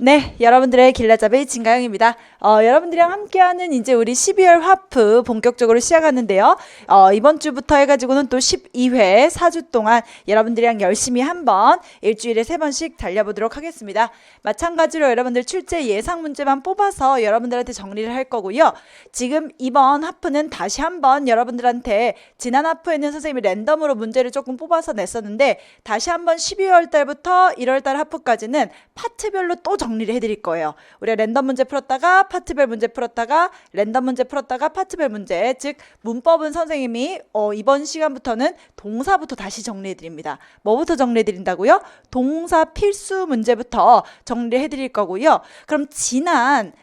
네, 여러분들의 길라잡이 진가영입니다. 여러분들이랑 함께하는 이제 우리 12월 화프 본격적으로 시작하는데요. 이번 주부터 해가지고는 또 12회 4주 동안 여러분들이랑 열심히 한번 일주일에 3번씩 달려보도록 하겠습니다. 마찬가지로 여러분들 출제 예상 문제만 뽑아서 여러분들한테 정리를 할 거고요. 지금 이번 하프는 다시 한번 여러분들한테 지난 하프에는 선생님이 랜덤으로 문제를 조금 뽑아서 냈었는데 다시 한번 12월 달부터 1월 달 하프까지는 파트별로 또 정리를 해드릴 거예요. 우리가 랜덤 문제 풀었다가 파트별 문제 풀었다가 랜덤 문제 풀었다가 파트별 문제, 즉 문법은 선생님이 이번 시간부터는 동사부터 다시 정리해드립니다. 뭐부터 정리해드린다고요? 동사 필수 문제부터 정리를 해드릴 거고요. 그럼 지난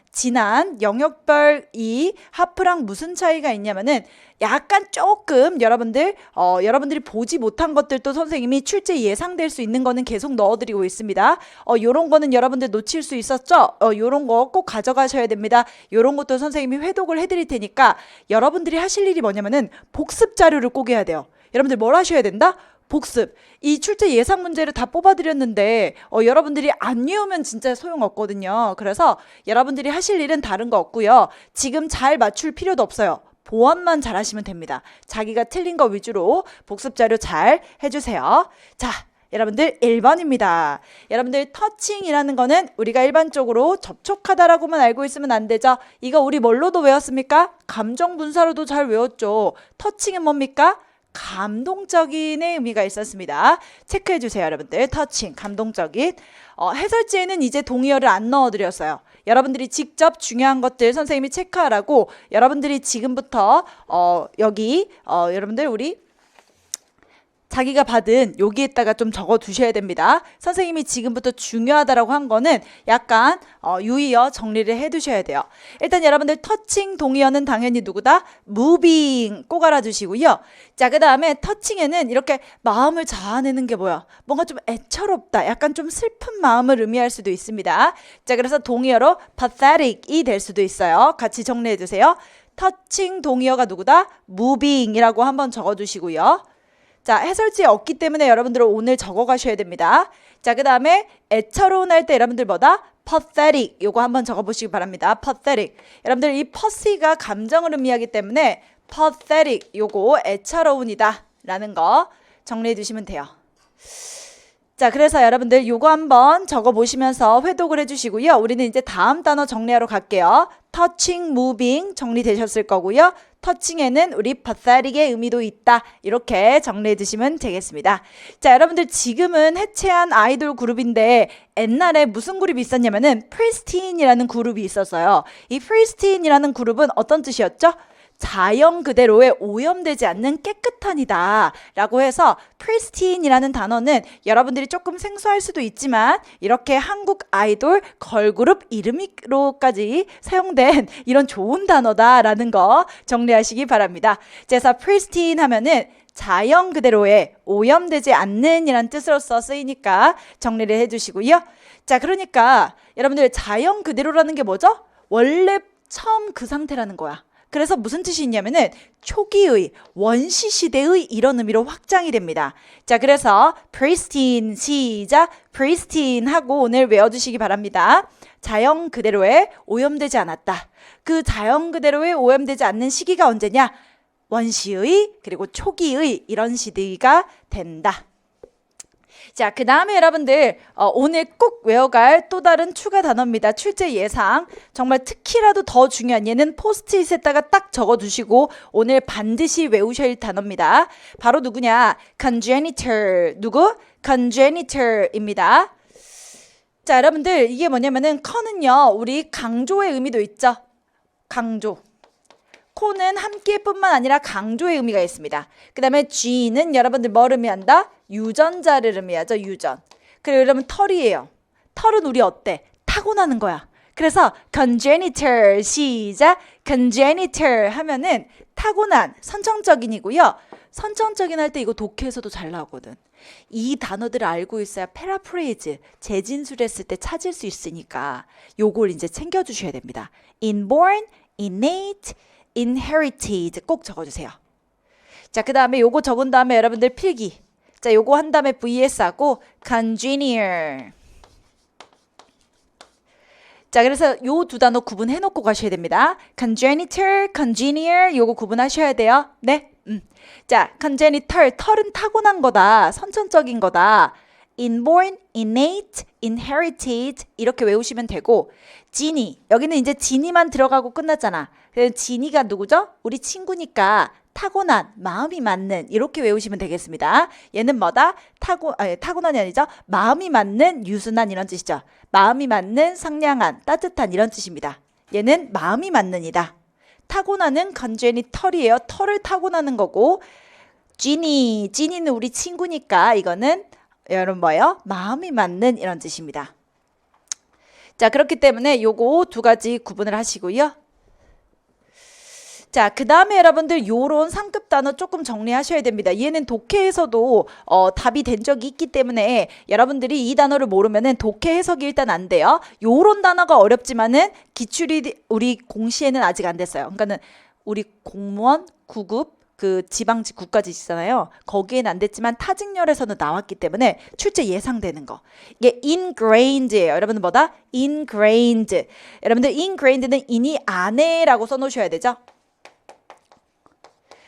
영역별 이 하프랑 무슨 차이가 있냐면은 약간 조금 여러분들이 보지 못한 것들도 선생님이 출제 예상될 수 있는 거는 계속 넣어드리고 있습니다. 요런 거는 여러분들 놓칠 수 있었죠? 요런 거 꼭 가져가셔야 됩니다. 요런 것도 선생님이 회독을 해드릴 테니까 여러분들이 하실 일이 뭐냐면은 복습 자료를 꼭 해야 돼요. 여러분들 뭘 하셔야 된다? 복습. 이 출제 예상 문제를 다 뽑아드렸는데 여러분들이 안 외우면 진짜 소용없거든요. 그래서 여러분들이 하실 일은 다른 거 없고요. 지금 잘 맞출 필요도 없어요. 보완만 잘 하시면 됩니다. 자기가 틀린 거 위주로 복습 자료 잘 해주세요. 자, 여러분들 1번입니다. 여러분들 터칭이라는 거는 우리가 일반적으로 접촉하다라고만 알고 있으면 안 되죠. 이거 우리 뭘로도 외웠습니까? 감정 분사로도 잘 외웠죠. 터칭은 뭡니까? 감동적인의 의미가 있었습니다. 체크해 주세요, 여러분들. 터칭, 감동적인. 해설지에는 이제 동의어를 안 넣어드렸어요. 여러분들이 직접 중요한 것들 선생님이 체크하라고 여러분들이 지금부터 여러분들 우리 자기가 받은 여기에다가 좀 적어 두셔야 됩니다. 선생님이 지금부터 중요하다라고 한 거는 약간 유의어 정리를 해 두셔야 돼요. 일단 여러분들 터칭 동의어는 당연히 누구다? moving 꼭 알아두시고요. 자, 그 다음에 터칭에는 이렇게 마음을 자아내는 게 뭐야? 뭔가 좀 애처롭다. 약간 좀 슬픈 마음을 의미할 수도 있습니다. 자, 그래서 동의어로 pathetic이 될 수도 있어요. 같이 정리해 두세요. 터칭 동의어가 누구다? moving이라고 한번 적어 두시고요. 자, 해설지에 없기 때문에 여러분들은 오늘 적어 가셔야 됩니다. 자, 그 다음에 애처로운 할 때 여러분들 뭐다? pathetic 요거 한번 적어 보시기 바랍니다. pathetic. 여러분들 이 pussy가 감정을 의미하기 때문에 pathetic 요거 애처로운이다 라는 거 정리해 두시면 돼요. 자, 그래서 여러분들 요거 한번 적어 보시면서 회독을 해주시고요. 우리는 이제 다음 단어 정리하러 갈게요. touching, moving 정리되셨을 거고요. 터칭에는 우리 pathetic의 의미도 있다. 이렇게 정리해 두시면 되겠습니다. 자, 여러분들 지금은 해체한 아이돌 그룹인데 옛날에 무슨 그룹이 있었냐면은 pristine이라는 그룹이 있었어요. 이 pristine이라는 그룹은 어떤 뜻이었죠? 자연 그대로에 오염되지 않는 깨끗한이다 라고 해서 pristine이라는 단어는 여러분들이 조금 생소할 수도 있지만 이렇게 한국 아이돌 걸그룹 이름으로까지 사용된 이런 좋은 단어다라는 거 정리하시기 바랍니다. 그래서 pristine 하면은 자연 그대로에 오염되지 않는 이란 뜻으로서 쓰이니까 정리를 해주시고요. 자, 그러니까 여러분들 자연 그대로라는 게 뭐죠? 원래 처음 그 상태라는 거야. 그래서 무슨 뜻이 있냐면은 초기의 원시 시대의 이런 의미로 확장이 됩니다. 자, 그래서 pristine 시작 pristine 하고 오늘 외워주시기 바랍니다. 자연 그대로에 오염되지 않았다. 그 자연 그대로에 오염되지 않는 시기가 언제냐? 원시의 그리고 초기의 이런 시대가 된다. 자, 그 다음에 여러분들 오늘 꼭 외워갈 또 다른 추가 단어입니다. 출제 예상. 정말 특히라도 더 중요한 얘는 포스트잇에다가 딱 적어두시고 오늘 반드시 외우셔야 할 단어입니다. 바로 누구냐? congenital. 누구? congenital입니다. 자, 여러분들 이게 뭐냐면은 con은요. 우리 강조의 의미도 있죠. 강조. 코는 함께뿐만 아니라 강조의 의미가 있습니다. 그 다음에 G는 여러분들 뭘 의미한다? 유전자를 의미하죠. 유전. 그리고 여러분 털이에요. 털은 우리 어때? 타고나는 거야. 그래서 congenital 시작 congenital 하면은 타고난 선천적인이고요. 선천적인 할 때 이거 독해에서도 잘 나오거든. 이 단어들을 알고 있어야 패러프레이즈 재진술했을 때 찾을 수 있으니까 요걸 이제 챙겨주셔야 됩니다. inborn, innate, inherited 꼭 적어주세요. 자, 그 다음에 요거 적은 다음에 여러분들 필기. 자, 요거 한 다음에 vs 하고 congenial 자, 그래서 요 두 단어 구분해 놓고 가셔야 됩니다. congenital, congenial 요거 구분하셔야 돼요. 네. 자, congenital, 털은 타고난 거다. 선천적인 거다. inborn, innate, inherited 이렇게 외우시면 되고 genie, 여기는 이제 genie만 들어가고 끝났잖아. 그래서 genie가 누구죠? 우리 친구니까 타고난, 마음이 맞는 이렇게 외우시면 되겠습니다. 얘는 뭐다? 타고난이 아니죠. 마음이 맞는, 유순한 이런 뜻이죠. 마음이 맞는, 상냥한, 따뜻한 이런 뜻입니다. 얘는 마음이 맞는이다. 타고나는 congenital이에요. 털을 타고나는 거고 genie는 우리 친구니까 이거는 여러분 뭐예요? 마음이 맞는 이런 뜻입니다. 자, 그렇기 때문에 요거 두 가지 구분을 하시고요. 자, 그 다음에 여러분들 요런 상급 단어 조금 정리하셔야 됩니다. 얘는 독해에서도 답이 된 적이 있기 때문에 여러분들이 이 단어를 모르면은 독해 해석이 일단 안 돼요. 요런 단어가 어렵지만은 기출이 우리 공시에는 아직 안 됐어요. 그러니까는 우리 공무원 9급 그 지방직 국가직 있잖아요. 거기에는 안 됐지만 타직렬에서는 나왔기 때문에 출제 예상되는 거. 이게 ingrained예요. 여러분들 뭐다? ingrained. 여러분들 ingrained는 인이 안에라고 써놓으셔야 되죠.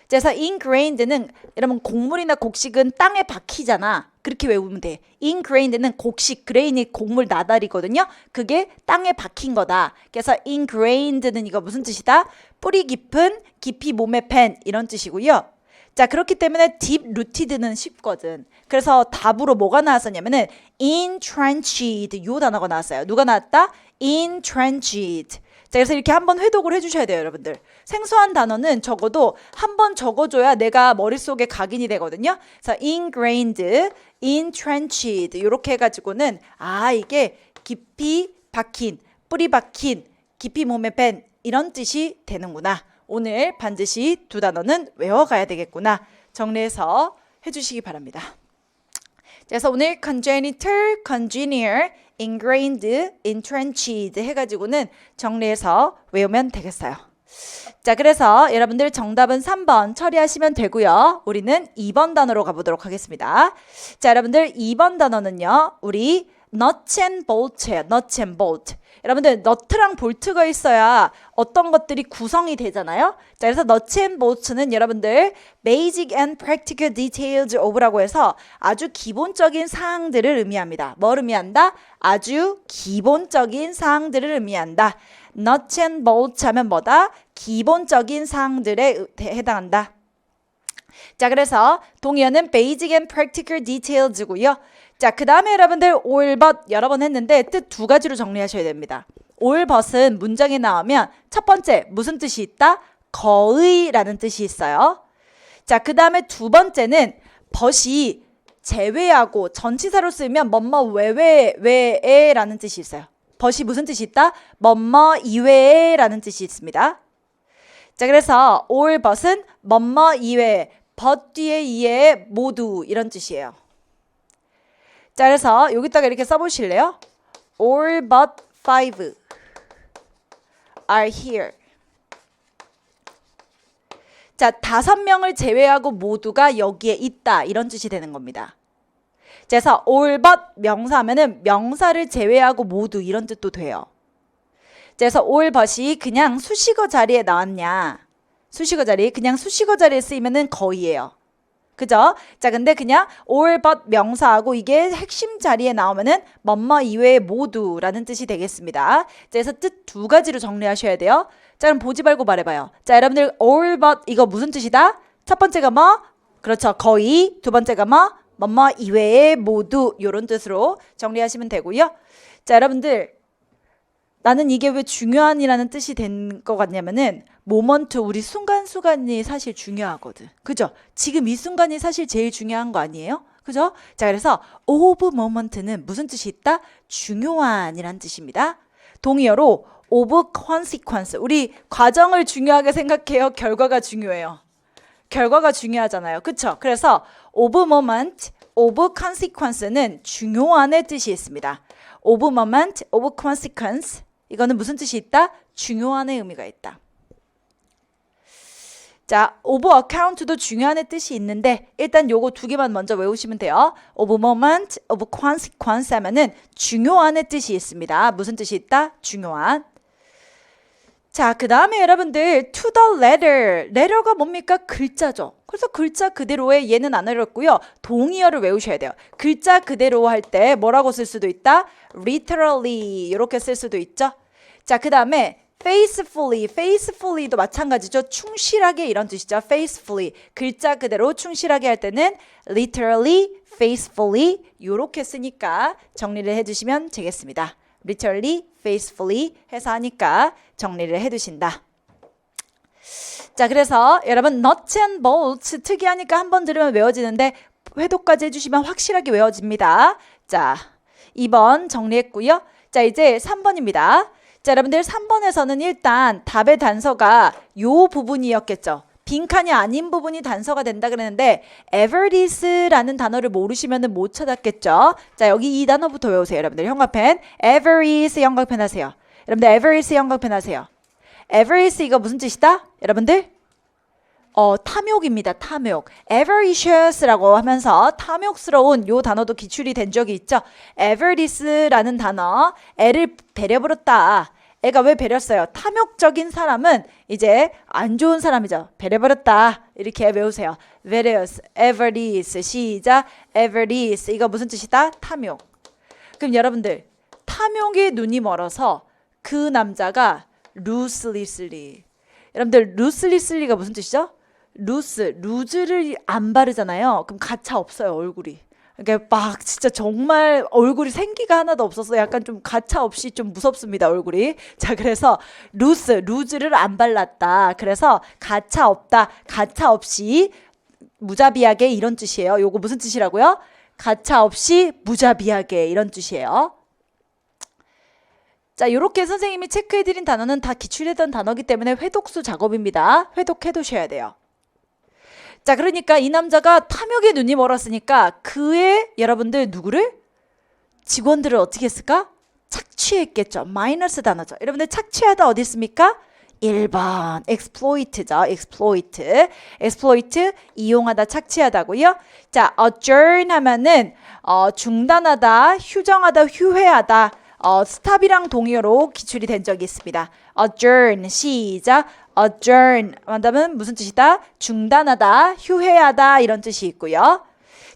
그래서 ingrained는 여러분 곡물이나 곡식은 땅에 박히잖아. 그렇게 외우면 돼. ingrained는 곡식, grain이 곡물 나달이거든요. 그게 땅에 박힌 거다. 그래서 ingrained는 이거 무슨 뜻이다? 뿌리 깊은, 깊이 몸에 팬 이런 뜻이고요. 자, 그렇기 때문에 deep rooted는 쉽거든. 그래서 답으로 뭐가 나왔었냐면은 entrenched 요 단어가 나왔어요. 누가 나왔다? entrenched. 자, 그래서 이렇게 한번 회독을 해주셔야 돼요, 여러분들. 생소한 단어는 적어도 한번 적어줘야 내가 머릿속에 각인이 되거든요. 그래서 ingrained, entrenched 이렇게 해가지고는 이게 깊이 박힌, 뿌리 박힌, 깊이 몸에 밴 이런 뜻이 되는구나. 오늘 반드시 두 단어는 외워가야 되겠구나. 정리해서 해주시기 바랍니다. 그래서 오늘 congenital, congenial, ingrained, entrenched 해가지고는 정리해서 외우면 되겠어요. 자, 그래서 여러분들 정답은 3번 처리하시면 되고요. 우리는 2번 단어로 가보도록 하겠습니다. 자, 여러분들 2번 단어는요. 우리 nuts and bolt예요. nuts and bolt. 여러분들 너트랑 볼트가 있어야 어떤 것들이 구성이 되잖아요. 자, 그래서 nuts and bolts는 여러분들 basic and practical details of라고 해서 아주 기본적인 사항들을 의미합니다. 뭘 의미한다? 아주 기본적인 사항들을 의미한다. nuts and bolts 하면 뭐다? 기본적인 사항들에 해당한다. 자, 그래서 동의어는 basic and practical details고요. 자, 그 다음에 여러분들 all but 여러 번 했는데 뜻 두 가지로 정리하셔야 됩니다. all but은 문장에 나오면 첫 번째 무슨 뜻이 있다? 거의라는 뜻이 있어요. 자, 그 다음에 두 번째는 but이 제외하고 전치사로 쓰면 뭐뭐 외에라는 뜻이 있어요. but이 무슨 뜻이 있다? 뭐뭐 이외에라는 뜻이 있습니다. 자, 그래서 all but은 뭐뭐 이외에 but 뒤에 이에 모두 이런 뜻이에요. 자, 그래서 여기다가 이렇게 써보실래요? All but 5 are here. 자, 5명을 제외하고 모두가 여기에 있다 이런 뜻이 되는 겁니다. 그래서 all but 명사하면은 명사를 제외하고 모두 이런 뜻도 돼요. 그래서 all but이 그냥 수식어 자리에 나왔냐? 수식어 자리, 그냥 수식어 자리에 쓰이면은 거의예요. 그죠? 자, 근데 그냥 all but 명사하고 이게 핵심 자리에 나오면은 뭐뭐 이외의 모두라는 뜻이 되겠습니다. 자, 그래서 뜻 두 가지로 정리하셔야 돼요. 자, 그럼 보지 말고 말해봐요. 자, 여러분들 all but 이거 무슨 뜻이다? 첫 번째가 뭐? 그렇죠. 거의. 두 번째가 뭐? 뭐뭐 이외의 모두 이런 뜻으로 정리하시면 되고요. 자, 여러분들 나는 이게 왜 중요한이라는 뜻이 된 것 같냐면은 모먼트 우리 순간순간이 사실 중요하거든. 그죠? 지금 이 순간이 사실 제일 중요한 거 아니에요? 그죠? 자, 그래서 of moment는 무슨 뜻이 있다? 중요한이란 뜻입니다. 동의어로 of consequence. 우리 과정을 중요하게 생각해요. 결과가 중요해요. 결과가 중요하잖아요. 그쵸? 그래서 of moment, of consequence는 중요한의 뜻이 있습니다. of moment, of consequence. 이거는 무슨 뜻이 있다? 중요한의 의미가 있다. 자, of account도 중요한의 뜻이 있는데 일단 요거 두 개만 먼저 외우시면 돼요. of moment, of consequence 하면은 중요한의 뜻이 있습니다. 무슨 뜻이 있다? 중요한. 자, 그 다음에 여러분들 to the letter. letter가 뭡니까? 글자죠. 그래서 글자 그대로의 얘는 안 어렵고요. 동의어를 외우셔야 돼요. 글자 그대로 할 때 뭐라고 쓸 수도 있다? literally 이렇게 쓸 수도 있죠. 자, 그 다음에 faithfully도 마찬가지죠. 충실하게 이런 뜻이죠. faithfully 글자 그대로 충실하게 할 때는 literally, faithfully 이렇게 쓰니까 정리를 해주시면 되겠습니다. literally, faithfully 해서 하니까 정리를 해두신다. 자, 그래서 여러분 nuts and bolts 특이하니까 한번 들으면 외워지는데 회독까지 해주시면 확실하게 외워집니다. 자, 2번 정리했고요. 자, 이제 3번입니다. 자, 여러분들 3번에서는 일단 답의 단서가 요 부분이었겠죠. 빈칸이 아닌 부분이 단서가 된다 그랬는데 avarice라는 단어를 모르시면 못 찾았겠죠. 자, 여기 이 단어부터 외우세요. 여러분들 형광펜 avarice 형광펜 하세요. 여러분들 avarice 형광펜 하세요. avarice 이거 무슨 뜻이다? 여러분들 탐욕입니다. 탐욕. avaricious라고 하면서 탐욕스러운 요 단어도 기출이 된 적이 있죠. avarice라는 단어 애를 배려버렸다. 애가 왜 배렸어요? 탐욕적인 사람은 이제 안 좋은 사람이죠. 배려버렸다. 이렇게 외우세요. various, avarice. 시작. avarice. 이거 무슨 뜻이다? 탐욕. 그럼 여러분들 탐욕에 눈이 멀어서 그 남자가 ruthlessly. 여러분들 ruthlessly가 무슨 뜻이죠? 루즈를 안 바르잖아요. 그럼 가차 없어요, 얼굴이. 그러니까 막 진짜 정말 얼굴이 생기가 하나도 없어서 약간 좀 가차 없이 좀 무섭습니다, 얼굴이. 자, 그래서 루즈를 안 발랐다. 그래서 가차 없다. 가차 없이 무자비하게 이런 뜻이에요. 요거 무슨 뜻이라고요? 가차 없이 무자비하게 이런 뜻이에요. 자, 요렇게 선생님이 체크해드린 단어는 다 기출했던 단어이기 때문에 회독수 작업입니다. 회독해 두셔야 돼요. 자, 그러니까 이 남자가 탐욕에 눈이 멀었으니까 그의 여러분들 누구를? 직원들을 어떻게 했을까? 착취했겠죠. 마이너스 단어죠. 여러분들 착취하다 어디 있습니까? 1번 exploit죠. exploit 이용하다 착취하다고요. 자, adjourn 하면은 중단하다, 휴정하다, 휴회하다. stop이랑 동의어로 기출이 된 적이 있습니다. adjourn 시작. adjourn 한다면 무슨 뜻이다? 중단하다, 휴회하다 이런 뜻이 있고요.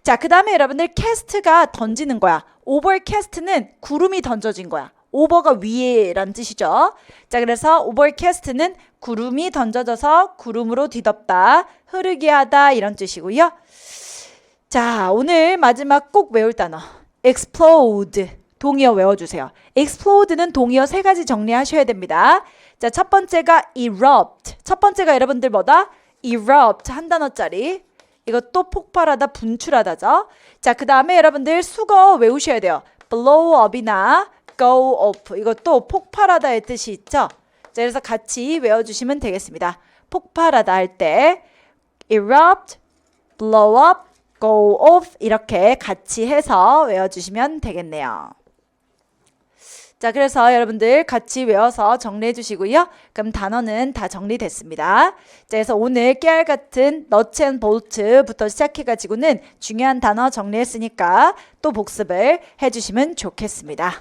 자, 그 다음에 여러분들 cast가 던지는 거야. overcast는 구름이 던져진 거야. over가 위에라는 뜻이죠. 자, 그래서 overcast는 구름이 던져져서 구름으로 뒤덮다, 흐르게 하다 이런 뜻이고요. 자, 오늘 마지막 꼭 외울 단어 explode 동의어 외워주세요. explode는 동의어 3가지 정리하셔야 됩니다. 자, 첫 번째가 erupt. 첫 번째가 여러분들 뭐다? erupt 한 단어짜리. 이것도 폭발하다, 분출하다죠. 자, 그 다음에 여러분들 수거 외우셔야 돼요. blow up이나 go off. 이것도 폭발하다의 뜻이 있죠. 자, 그래서 같이 외워주시면 되겠습니다. 폭발하다 할 때 erupt, blow up, go off 이렇게 같이 해서 외워주시면 되겠네요. 자, 그래서 여러분들 같이 외워서 정리해 주시고요. 그럼 단어는 다 정리됐습니다. 자, 그래서 오늘 깨알 같은 nuts and bolts부터 시작해가지고는 중요한 단어 정리했으니까 또 복습을 해주시면 좋겠습니다.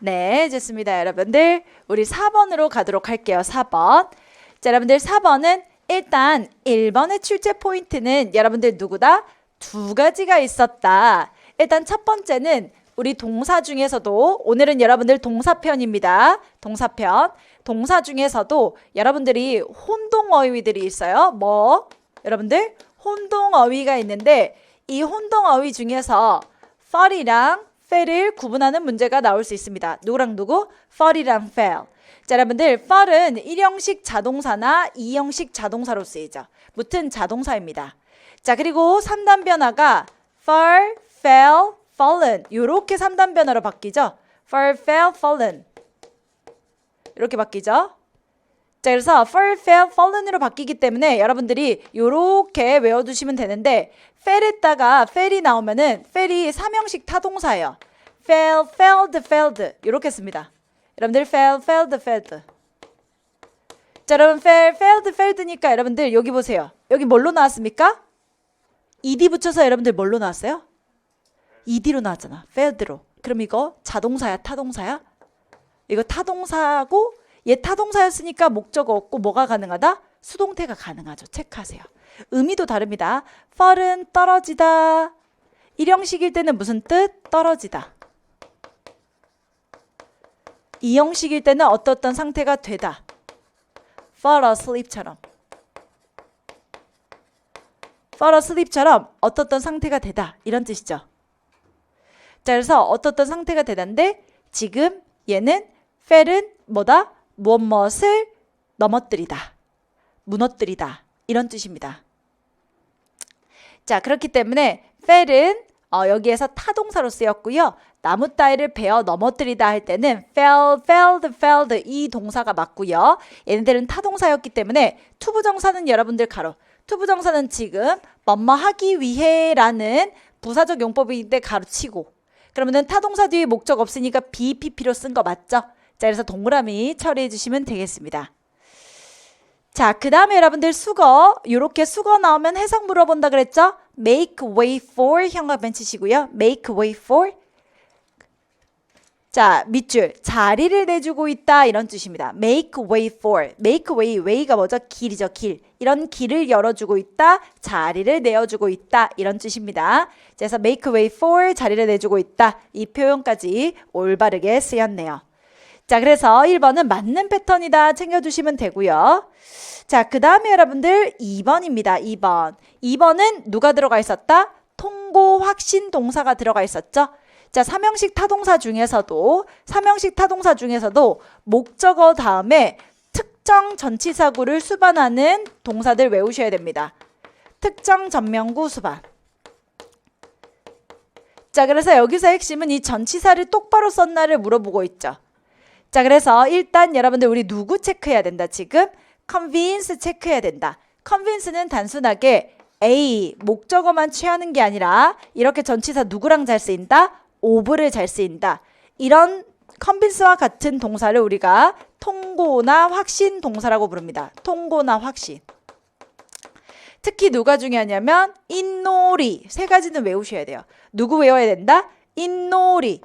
네, 좋습니다. 여러분들 우리 4번으로 가도록 할게요. 4번. 자, 여러분들 4번은 일단 1번의 출제 포인트는 여러분들 누구다? 2가지가 있었다. 일단 첫 번째는 우리 동사 중에서도 오늘은 여러분들 동사편입니다. 동사편. 동사 중에서도 여러분들이 혼동어휘들이 있어요. 뭐? 여러분들 혼동어휘가 있는데 이 혼동어휘 중에서 fall이랑 fail을 구분하는 문제가 나올 수 있습니다. 누구랑 누구? fall이랑 fail. 자, 여러분들 fall은 1형식 자동사나 2형식 자동사로 쓰이죠. 무튼 자동사입니다. 자, 그리고 3단 변화가 fall, fail, fallen 이렇게 3단 변화로 바뀌죠. fall, fail, fallen 이렇게 바뀌죠. 자, 그래서 fall, fail, fallen으로 바뀌기 때문에 여러분들이 이렇게 외워두시면 되는데 fail했다가 fail이 나오면은 fail이 3형식 타동사예요. fail, failed, failed 이렇게 씁니다. 여러분들 fail, failed, failed 자, 여러분 failed니까 여러분들 여기 보세요. 여기 뭘로 나왔습니까? ed 붙여서 여러분들 뭘로 나왔어요? ed로 나왔잖아. failed로. 그럼 이거 자동사야, 타동사야? 이거 타동사고 얘 타동사였으니까 목적어 없고 뭐가 가능하다? 수동태가 가능하죠. 체크하세요. 의미도 다릅니다. fall은 떨어지다. 일형식일 때는 무슨 뜻? 떨어지다. 이형식일 때는 어떤 상태가 되다. fall asleep처럼. fall asleep처럼 어떤 상태가 되다. 이런 뜻이죠. 자, 그래서 어떤 상태가 되다인데 지금 얘는 fell은 뭐다? 무엇을 넘어뜨리다. 무너뜨리다. 이런 뜻입니다. 자, 그렇기 때문에 fell은 여기에서 타동사로 쓰였고요. 나무 따위를 베어 넘어뜨리다 할 때는 felled 이 동사가 맞고요. 얘네들은 타동사였기 때문에 투부정사는 여러분들 가로. 투부정사는 지금 뭐뭐 하기 위해 라는 부사적 용법인데 가로치고 그러면은 타동사 뒤에 목적 없으니까 BPP로 쓴 거 맞죠? 자, 그래서 동그라미 처리해 주시면 되겠습니다. 자, 그 다음에 여러분들 수거, 요렇게 수거 나오면 해석 물어본다 그랬죠? make way for 형광펜 치시고요. make way for. 자, 밑줄 자리를 내주고 있다 이런 뜻입니다. make way for. make way, way가 뭐죠? 길이죠, 길. 이런 길을 열어주고 있다, 자리를 내어주고 있다 이런 뜻입니다. 그래서 make way for 자리를 내주고 있다 이 표현까지 올바르게 쓰였네요. 자, 그래서 1번은 맞는 패턴이다 챙겨주시면 되고요. 자, 그 다음에 여러분들 2번입니다. 2번. 2번은 누가 들어가 있었다? 통고 확신 동사가 들어가 있었죠. 자, 삼형식 타동사 중에서도 목적어 다음에 특정 전치사구를 수반하는 동사들 외우셔야 됩니다. 특정 전명구 수반. 자, 그래서 여기서 핵심은 이 전치사를 똑바로 썼나를 물어보고 있죠. 자, 그래서 일단 여러분들 우리 누구 체크해야 된다 지금? convince 체크해야 된다. convince는 단순하게 A, 목적어만 취하는 게 아니라 이렇게 전치사 누구랑 잘 쓰인다? of를 잘 쓰인다. 이런 convince와 같은 동사를 우리가 통고나 확신 동사라고 부릅니다. 통고나 확신. 특히 누가 중요하냐면 인놀이. 세 가지는 외우셔야 돼요. 누구 외워야 된다? 인놀이,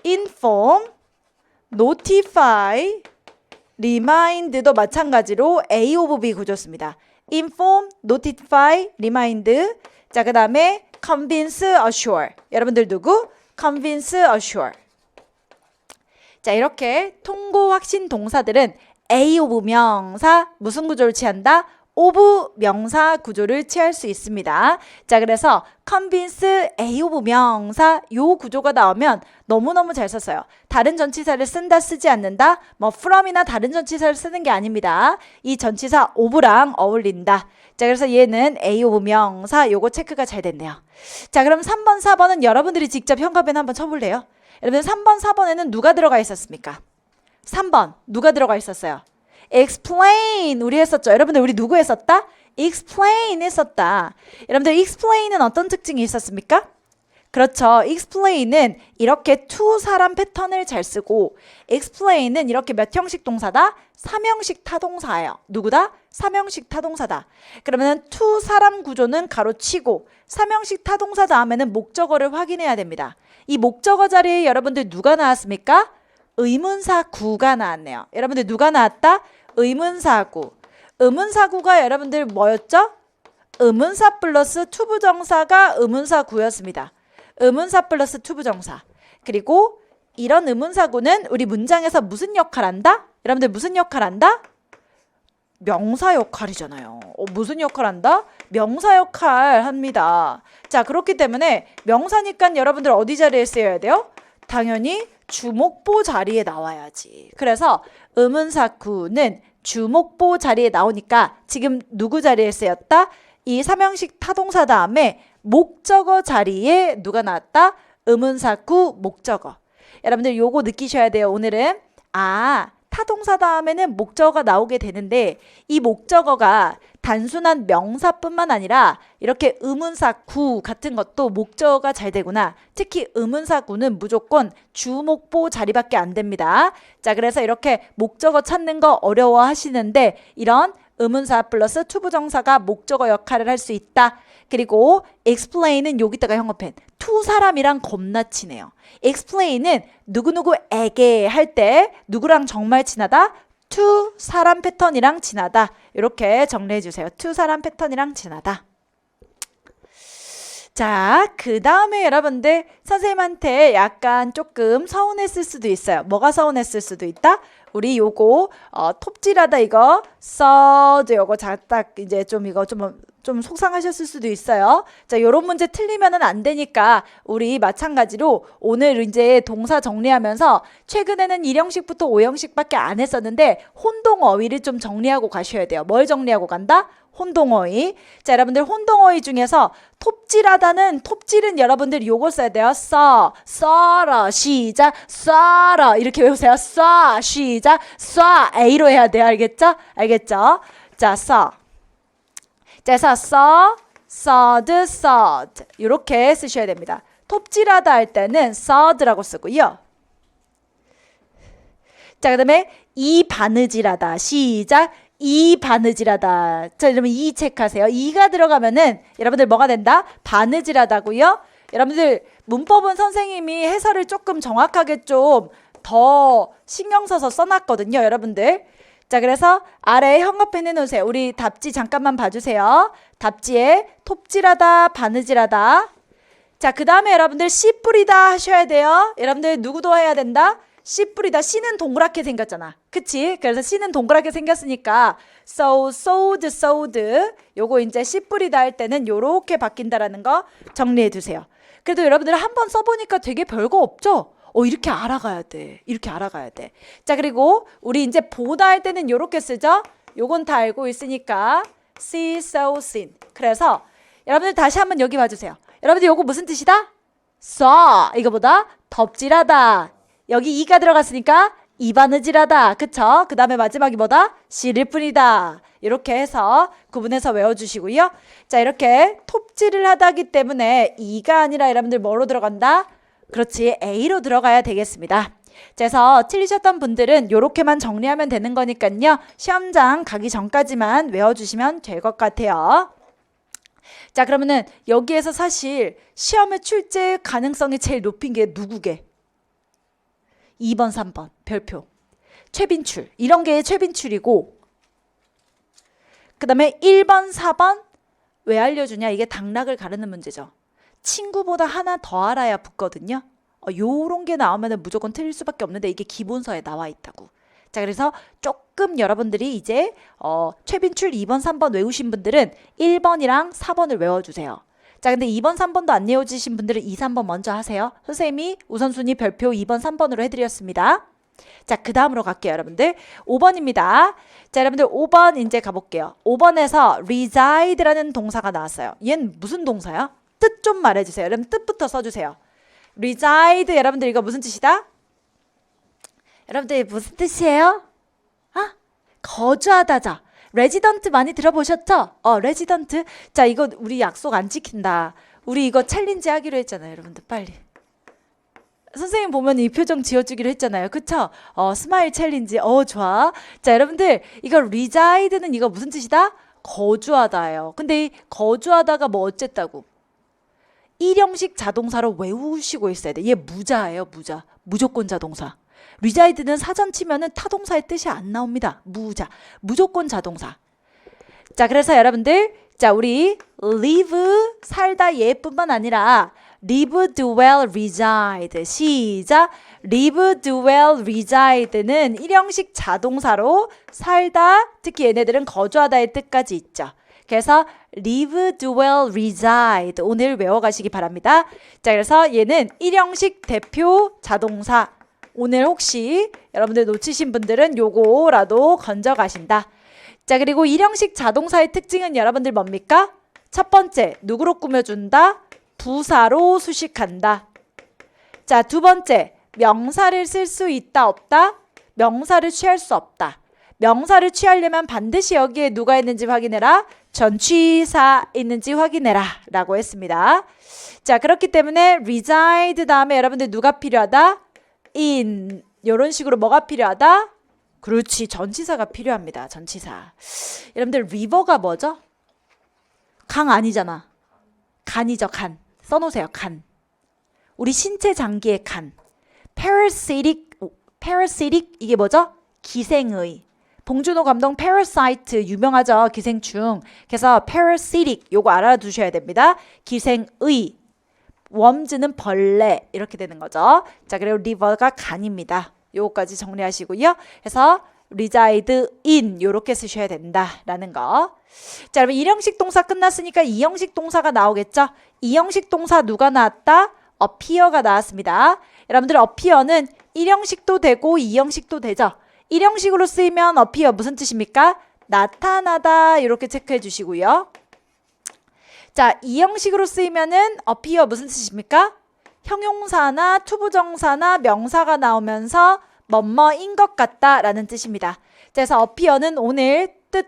inform, notify, remind도 마찬가지로 A of B 구조습니다. inform, notify, remind. 자, 그 다음에 convince, assure. 여러분들 누구? convince, assure. 자, 이렇게 통고 확신 동사들은 A of 명사 무슨 구조를 취한다? of 명사 구조를 취할 수 있습니다. 자, 그래서 convince, A of 명사 요 구조가 나오면 너무너무 잘 썼어요. 다른 전치사를 쓴다 쓰지 않는다. 뭐 from이나 다른 전치사를 쓰는 게 아닙니다. 이 전치사 of랑 어울린다. 자, 그래서 얘는 A of 명사 요거 체크가 잘 됐네요. 자, 그럼 3번, 4번은 여러분들이 직접 형광펜 한번 쳐볼래요? 여러분 3번, 4번에는 누가 들어가 있었습니까? 3번 누가 들어가 있었어요? explain 우리 했었죠. 여러분들 우리 누구 했었다? explain 했었다. 여러분들 explain은 어떤 특징이 있었습니까? 그렇죠. explain은 이렇게 to 사람 패턴을 잘 쓰고 explain은 이렇게 몇 형식 동사다? 3형식 타동사예요. 누구다? 3형식 타동사다. 그러면 to 사람 구조는 가로치고 3형식 타동사 다음에는 목적어를 확인해야 됩니다. 이 목적어 자리에 여러분들 누가 나왔습니까? 의문사구가 나왔네요. 여러분들 누가 나왔다? 의문사구. 의문사구가 여러분들 뭐였죠? 의문사 플러스 투부정사가 의문사구였습니다. 의문사 플러스 투부정사. 그리고 이런 의문사구는 우리 문장에서 무슨 역할 한다? 여러분들 무슨 역할 한다? 명사 역할이잖아요. 무슨 역할 한다? 명사 역할 합니다. 자, 그렇기 때문에 명사니까 여러분들 어디 자리에 쓰여야 돼요? 당연히 주목보 자리에 나와야지. 그래서 의문사구는 주목보 자리에 나오니까 지금 누구 자리에 쓰였다? 이 삼형식 타동사 다음에 목적어 자리에 누가 나왔다? 의문사구 목적어. 여러분들 요거 느끼셔야 돼요. 오늘은 타동사 다음에는 목적어가 나오게 되는데 이 목적어가 단순한 명사뿐만 아니라 이렇게 의문사 구 같은 것도 목적어가 잘 되구나. 특히 의문사 구는 무조건 주목보 자리밖에 안 됩니다. 자, 그래서 이렇게 목적어 찾는 거 어려워 하시는데 이런 의문사 플러스 투부정사가 목적어 역할을 할 수 있다. 그리고 explain은 여기다가 형어펜 투 사람이랑 겁나 친해요. explain은 누구누구에게 할 때 누구랑 정말 친하다? 투 사람 패턴이랑 친하다. 이렇게 정리해 주세요. 투 사람 패턴이랑 친하다. 자, 그 다음에 여러분들 선생님한테 약간 조금 서운했을 수도 있어요. 뭐가 서운했을 수도 있다? 우리 요거 톱질하다 이거 써드 요거 딱 이제 좀 이거 좀 속상하셨을 수도 있어요. 자, 요런 문제 틀리면은 안 되니까 우리 마찬가지로 오늘 이제 동사 정리하면서 최근에는 1형식부터 5형식밖에 안 했었는데 혼동어휘를 좀 정리하고 가셔야 돼요. 뭘 정리하고 간다? 혼동어휘. 자, 여러분들 혼동어휘 중에서 톱질은 여러분들 요거 써야 돼요. 써라 시작 써라 이렇게 외우세요. 써 시작 쏴 A로 해야 돼요. 알겠죠? 자, 써. 자, 써드 이렇게 쓰셔야 됩니다. 톱질하다 할 때는 써드라고 쓰고요. 자, 그 다음에 이 바느질하다 시작 이 바느질하다. 자, 여러분 이 체크하세요. 이가 들어가면은 여러분들 뭐가 된다? 바느질하다고요. 여러분들 문법은 선생님이 해설을 조금 정확하게 좀 더 신경 써서 써놨거든요. 여러분들. 자, 그래서 아래에 형광펜 해놓으세요. 우리 답지 잠깐만 봐주세요. 답지에 톱질하다, 바느질하다. 자, 그 다음에 여러분들 씨 뿌리다 하셔야 돼요. 여러분들 누구도 해야 된다? 씨 뿌리다. 씨는 동그랗게 생겼잖아. 그치? 그래서 씨는 동그랗게 생겼으니까 sowed. 요거 이제 씨 뿌리다 할 때는 요렇게 바뀐다라는 거 정리해 두세요. 그래도 여러분들 한번 써보니까 되게 별거 없죠? 이렇게 알아가야 돼. 자, 그리고 우리 이제 보다 할 때는 요렇게 쓰죠? 요건 다 알고 있으니까 see, so, seen. 그래서 여러분들 다시 한번 여기 봐주세요. 여러분들 요거 무슨 뜻이다? 써. 이거보다 덥질하다. 여기 이가 들어갔으니까 이바느질하다. 그쵸? 그 다음에 마지막이 뭐다? 씨를 뿌리다. 이렇게 해서 구분해서 외워주시고요. 자, 이렇게 톱질을 하다기 때문에 이가 아니라 여러분들 뭐로 들어간다? 그렇지, A로 들어가야 되겠습니다. 그래서 틀리셨던 분들은 이렇게만 정리하면 되는 거니까요. 시험장 가기 전까지만 외워주시면 될 것 같아요. 자, 그러면은 여기에서 사실 시험에 출제 가능성이 제일 높은 게 누구게? 2번, 3번 별표. 최빈출. 이런 게 최빈출이고 그 다음에 1번, 4번 왜 알려주냐? 이게 당락을 가르는 문제죠. 친구보다 하나 더 알아야 붙거든요. 요런 게 나오면 무조건 틀릴 수밖에 없는데 이게 기본서에 나와 있다고. 자, 그래서 조금 여러분들이 이제 최빈출 2번, 3번 외우신 분들은 1번이랑 4번을 외워주세요. 자, 근데 2번, 3번도 안 외워주신 분들은 2, 3번 먼저 하세요. 선생님이 우선순위 별표 2번, 3번으로 해드렸습니다. 자, 그 다음으로 갈게요, 여러분들. 5번입니다. 자, 여러분들 5번 이제 가볼게요. 5번에서 reside라는 동사가 나왔어요. 얘는 무슨 동사야? 뜻 좀 말해주세요. 여러분 뜻부터 써주세요. reside 여러분들 이거 무슨 뜻이다? 여러분들 무슨 뜻이에요? 거주하다자. resident 많이 들어보셨죠? resident. 자, 이거 우리 약속 안 지킨다. 우리 이거 챌린지 하기로 했잖아요. 여러분들 빨리. 선생님 보면 이 표정 지어주기로 했잖아요. 그쵸? 스마일 챌린지. 좋아. 자, 여러분들 이거 reside는 이거 무슨 뜻이다? 거주하다예요. 근데 이 거주하다가 뭐 어쨌다고? 1형식 자동사로 외우시고 있어야 돼. 얘 무자예요. 무자. 무조건 자동사. reside는 사전 치면은 타동사의 뜻이 안 나옵니다. 무자. 무조건 자동사. 자, 그래서 여러분들 자, 우리 live 살다 얘뿐만 아니라 live, dwell, reside. 시작. live, dwell, reside는 1형식 자동사로 살다, 특히 얘네들은 거주하다의 뜻까지 있죠. 그래서 live, dwell, reside 오늘 외워가시기 바랍니다. 자, 그래서 얘는 1형식 대표 자동사. 오늘 혹시 여러분들 놓치신 분들은 요거라도 건져가신다. 자, 그리고 1형식 자동사의 특징은 여러분들 뭡니까? 첫 번째, 누구로 꾸며준다? 부사로 수식한다. 자, 두 번째, 명사를 쓸 수 있다 없다? 명사를 취할 수 없다. 명사를 취하려면 반드시 여기에 누가 있는지 확인해라. 전치사 있는지 확인해라 라고 했습니다. 자, 그렇기 때문에 reside 다음에 여러분들 누가 필요하다? in 이런 식으로 뭐가 필요하다? 그렇지, 전치사가 필요합니다. 전치사. 여러분들 river가 뭐죠? 강 아니잖아. 간이죠. 간. 써놓으세요. 간. 우리 신체 장기의 간. parasitic 이게 뭐죠? 기생의. 봉준호 감독 Parasite 유명하죠. 기생충. 그래서 parasitic 요거 알아두셔야 됩니다. 기생의. worms는 벌레 이렇게 되는 거죠. 자, 그리고 river가 간입니다. 요거까지 정리하시고요. 그래서 reside in 요렇게 쓰셔야 된다라는 거. 자, 그러면 1형식 동사 끝났으니까 2형식 동사가 나오겠죠. 2형식 동사 누가 나왔다? appear가 나왔습니다. 여러분들 appear는 1형식도 되고 2형식도 되죠. 1형식으로 쓰이면 appear 무슨 뜻입니까? 나타나다 이렇게 체크해 주시고요. 자, 2형식으로 쓰이면은 appear 무슨 뜻입니까? 형용사나 투부정사나 명사가 나오면서 뭐뭐인 것 같다 라는 뜻입니다. 그래서 appear는 오늘 뜻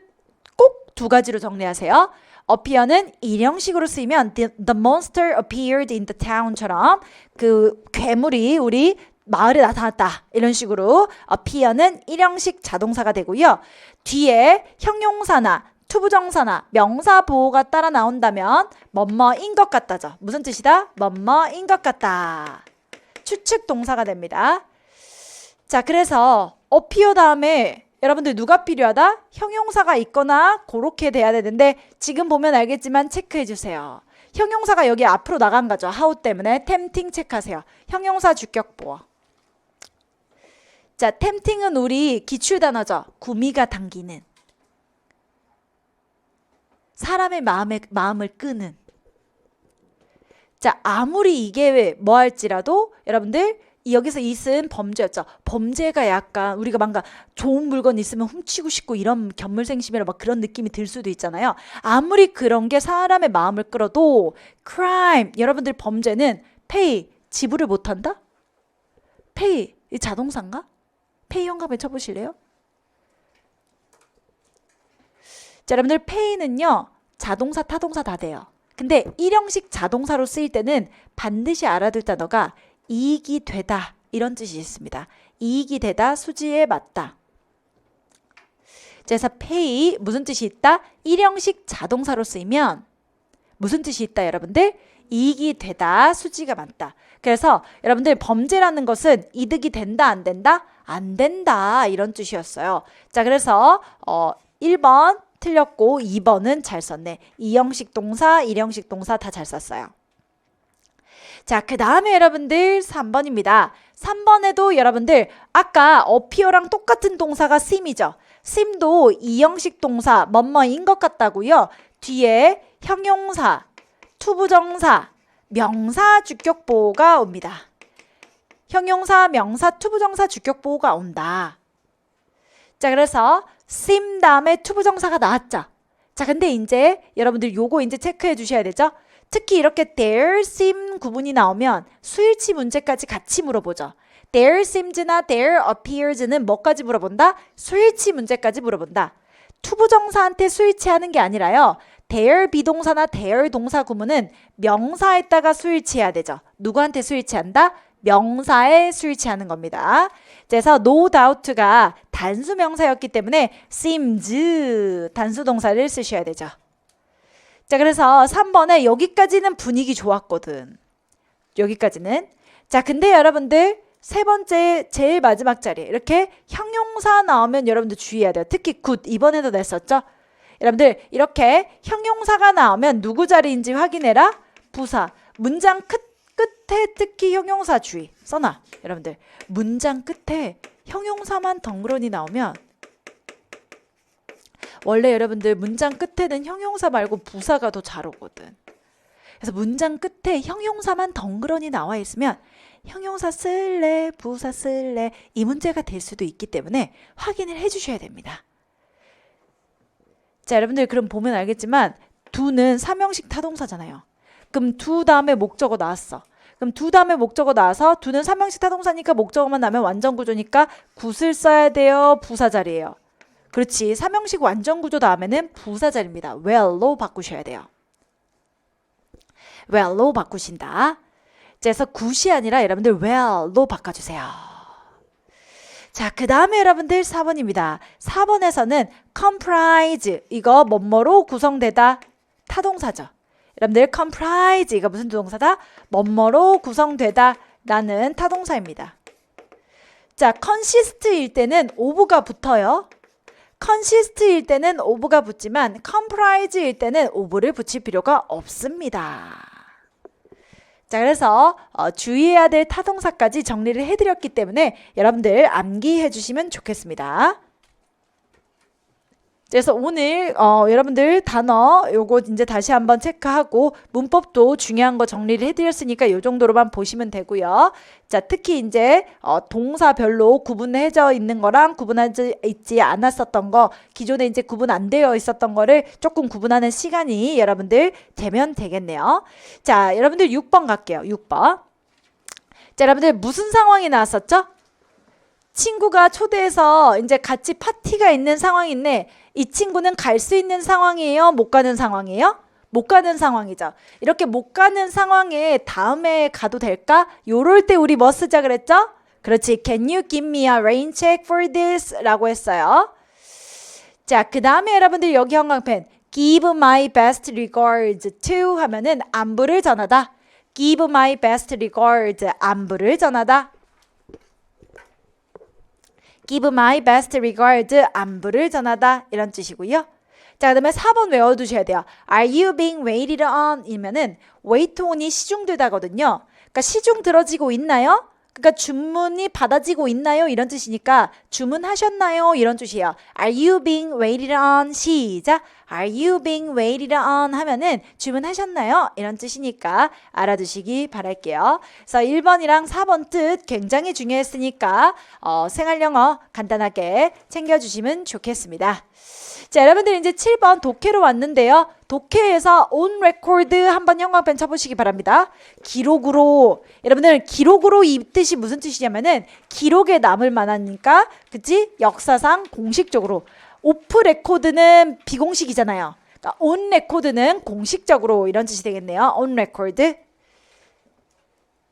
꼭 두 가지로 정리하세요. appear는 1형식으로 쓰이면 the monster appeared in the town처럼 그 괴물이 우리 마을에 나타났다 이런 식으로 appear는 1형식 자동사가 되고요. 뒤에 형용사나 투부정사나 명사 보호가 따라 나온다면 뭐뭐인 것 같다죠. 무슨 뜻이다? 뭐뭐인 것 같다. 추측 동사가 됩니다. 자, 그래서 appear 다음에 여러분들 누가 필요하다? 형용사가 있거나 그렇게 돼야 되는데 지금 보면 알겠지만 체크해 주세요. 형용사가 여기 앞으로 나간 거죠. how 때문에 tempting 체크하세요. 형용사 주격 보호. 자, tempting은 우리 기출 단어죠. 구미가 당기는. 사람의 마음을 끄는. 자, 아무리 이게 뭐 할지라도 여러분들 여기서 이은 범죄였죠. 범죄가 약간 우리가 뭔가 좋은 물건 있으면 훔치고 싶고 이런 견물생심이라 막 그런 느낌이 들 수도 있잖아요. 아무리 그런 게 사람의 마음을 끌어도 crime, 여러분들 범죄는 pay, 지불을 못한다? pay, 이 자동사인가? pay 현감에 쳐보실래요? 자, 여러분들 pay는요 자동사, 타동사 다 돼요. 근데 1형식 자동사로 쓰일 때는 반드시 알아둘 단어가 이익이 되다 이런 뜻이 있습니다. 이익이 되다, 수지에 맞다. 그래서 pay 무슨 뜻이 있다? 1형식 자동사로 쓰이면 무슨 뜻이 있다 여러분들? 이익이 되다, 수지가 맞다. 그래서 여러분들 범죄라는 것은 이득이 된다 안 된다? 안 된다 이런 뜻이었어요. 자, 그래서 1번 틀렸고 2번은 잘 썼네. 2형식 동사, 1형식 동사 다 잘 썼어요. 자, 그 다음에 여러분들 3번입니다. 3번에도 여러분들 아까 appear랑 똑같은 동사가 seem이죠. seem도 2형식 동사 뭐뭐인 것 같다고요. 뒤에 형용사, 투부정사, 명사 주격 보호가 옵니다. 형용사, 명사, 투부정사 주격 보호가 온다. 자, 그래서 seem 다음에 투부정사가 나왔죠. 자, 근데 이제 여러분들 요거 이제 체크해 주셔야 되죠. 특히 이렇게 there seem 구분이 나오면 수일치 문제까지 같이 물어보죠. there seems나 there appears는 뭐까지 물어본다? 수일치 문제까지 물어본다. 투부정사한테 수일치하는 게 아니라요. there 비동사나 there 동사 구문은 명사에다가 수일치해야 되죠. 누구한테 수일치한다? 명사에 수일치하는 겁니다. 그래서 no doubt가 단수 명사였기 때문에 seems 단수 동사를 쓰셔야 되죠. 자, 그래서 3번에 여기까지는 분위기 좋았거든. 여기까지는. 자, 근데 여러분들 세 번째 제일 마지막 자리 이렇게 형용사 나오면 여러분들 주의해야 돼요. 특히 good 이번에도 냈었죠. 여러분들 이렇게 형용사가 나오면 누구 자리인지 확인해라. 부사. 문장 끝에 특히 형용사 주의. 써놔. 여러분들 문장 끝에 형용사만 덩그러니 나오면 원래 여러분들 문장 끝에는 형용사 말고 부사가 더 잘 오거든. 그래서 문장 끝에 형용사만 덩그러니 나와 있으면 형용사 쓸래, 부사 쓸래 이 문제가 될 수도 있기 때문에 확인을 해주셔야 됩니다. 자, 여러분들 그럼 보면 알겠지만 do는 3형식 타동사잖아요. 그럼 do 다음에 목적어 나왔어. 그럼 두 다음에 목적어 나와서 두는 삼형식 타동사니까 목적어만 나면 완전 구조니까 굿을 써야 돼요? 부사 자리예요? 그렇지. 삼형식 완전 구조 다음에는 부사 자리입니다. well로 바꾸셔야 돼요. well로 바꾸신다. 그래서 굿이 아니라 여러분들 well로 바꿔주세요. 자, 그 다음에 여러분들 4번입니다. 4번에서는 comprise, 이거 뭐뭐로 구성되다 타동사죠. 여러분들 comprise, 이거 무슨 동사다? 뭐뭐로 구성되다 라는 타동사입니다. 자, consist일 때는 of가 붙어요. consist일 때는 of가 붙지만 comprise일 때는 of를 붙일 필요가 없습니다. 자, 그래서 주의해야 될 타동사까지 정리를 해드렸기 때문에 여러분들 암기해 주시면 좋겠습니다. 그래서 오늘 여러분들 단어 요거 이제 다시 한번 체크하고 문법도 중요한 거 정리를 해드렸으니까 요 정도로만 보시면 되고요. 자, 특히 이제 동사별로 구분해져 있는 거랑 구분하지 있지 않았었던 거, 기존에 이제 구분 안 되어 있었던 거를 조금 구분하는 시간이 여러분들 되면 되겠네요. 자, 여러분들 6번 갈게요. 6번. 자, 여러분들 무슨 상황이 나왔었죠? 친구가 초대해서 이제 같이 파티가 있는 상황인데 이 친구는 갈 수 있는 상황이에요? 못 가는 상황이에요? 못 가는 상황이죠. 이렇게 못 가는 상황에 다음에 가도 될까? 요럴 때 우리 뭐 쓰자 그랬죠? 그렇지. Can you give me a rain check for this? 라고 했어요. 자, 그 다음에 여러분들 여기 형광펜 Give my best regards to 하면은 안부를 전하다. Give my best regards 안부를 전하다. Give my best regards 안부를 전하다 이런 뜻이고요. 자, 그 다음에 4번 외워두셔야 돼요. Are you being waited on? 이면은 wait on이 시중되다거든요. 그러니까 시중 들어지고 있나요? 그러니까 주문이 받아지고 있나요? 이런 뜻이니까 주문하셨나요? 이런 뜻이에요. Are you being waited on? 시작. Are you being waited on? 하면은 주문하셨나요? 이런 뜻이니까 알아두시기 바랄게요. 그래서 1번이랑 4번 뜻 굉장히 중요했으니까 생활영어 간단하게 챙겨주시면 좋겠습니다. 자, 여러분들 이제 7번 독해로 왔는데요. 독해에서 on record 한번 형광펜 쳐보시기 바랍니다. 기록으로, 여러분들 기록으로 이 뜻이 무슨 뜻이냐면은 기록에 남을 만하니까, 그치? 역사상 공식적으로. 오프 레코드는 비공식이잖아요. 그러니까 on record는 공식적으로 이런 뜻이 되겠네요. on record.